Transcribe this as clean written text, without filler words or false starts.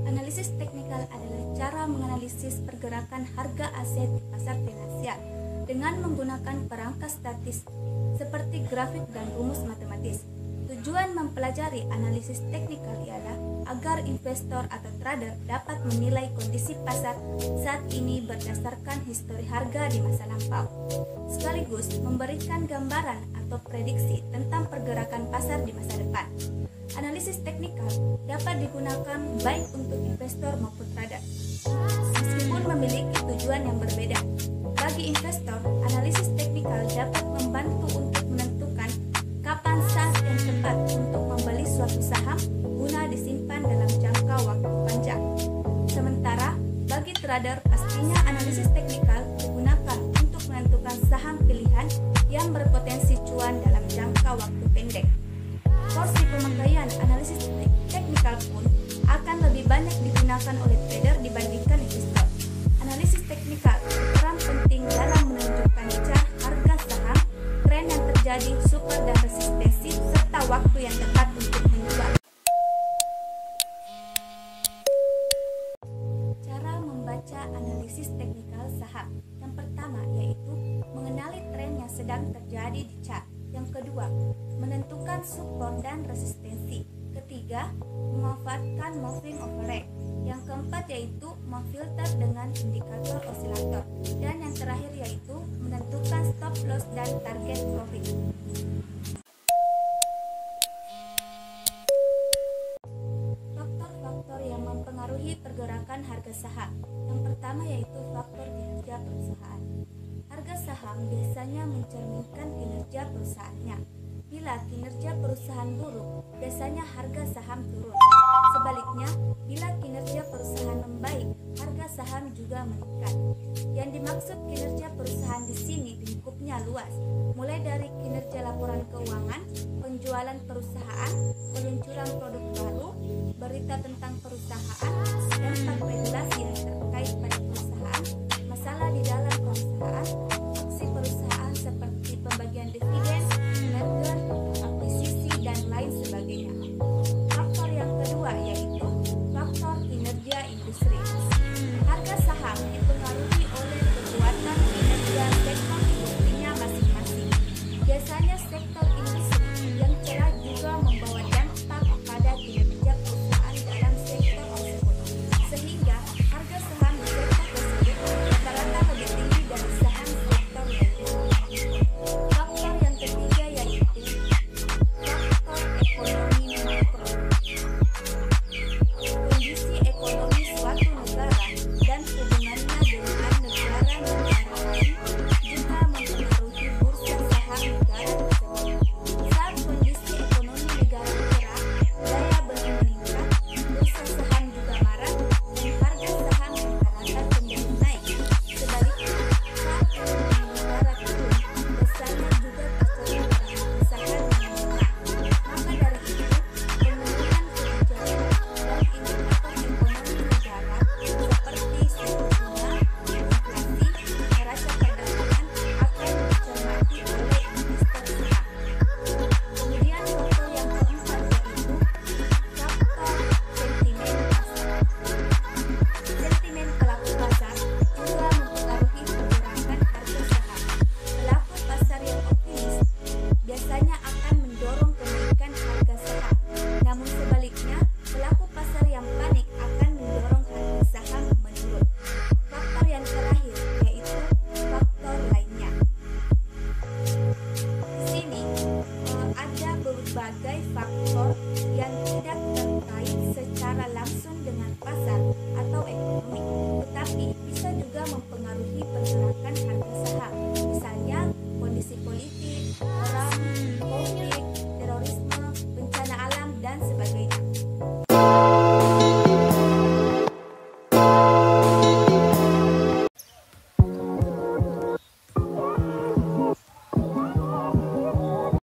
Analisis teknikal adalah cara menganalisis pergerakan harga aset di pasar finansial dengan menggunakan perangkat statis seperti grafik dan rumus matematis. Tujuan mempelajari analisis teknikal ialah agar investor atau trader dapat menilai kondisi pasar saat ini berdasarkan histori harga di masa lampau, sekaligus memberikan gambaran atau prediksi tentang pergerakan pasar di masa depan. Analisis teknikal dapat digunakan baik untuk investor maupun trader, meskipun memiliki tujuan yang berbeda. Bagi investor, analisis teknikal dapat membantu untuk menentukan kapan saat yang tepat untuk membeli suatu saham guna disimpan dalam jangka waktu panjang. Sementara, bagi trader, pastinya analisis teknikal digunakan untuk menentukan saham pilihan yang berpotensi cuan dalam jangka waktu pendek. Porsi pemakaian analisis teknikal pun akan lebih banyak digunakan oleh trader dibandingkan investor. Analisis teknikal berperan penting dalam menunjukkan cara harga saham, tren yang terjadi, support dan resistensi, serta waktu yang tepat untuk menjual. Cara membaca analisis teknikal saham. Yang pertama yaitu mengenali tren yang sedang terjadi di chart. Yang kedua, menentukan support dan resistensi. Ketiga, memanfaatkan moving average. Yang keempat yaitu memfilter dengan indikator osilator. Dan yang terakhir yaitu menentukan stop loss dan target profit. Faktor-faktor yang mempengaruhi pergerakan harga saham. Yang pertama yaitu faktor kinerja perusahaan. Harga saham biasanya mencerminkan kinerja perusahaannya. Bila kinerja perusahaan buruk, biasanya harga saham turun. Sebaliknya, bila kinerja perusahaan membaik, harga saham juga meningkat. Yang dimaksud kinerja perusahaan di sini lingkupnya luas, mulai dari kinerja laporan keuangan, penjualan perusahaan, peluncuran produk baru, berita tentang perusahaan,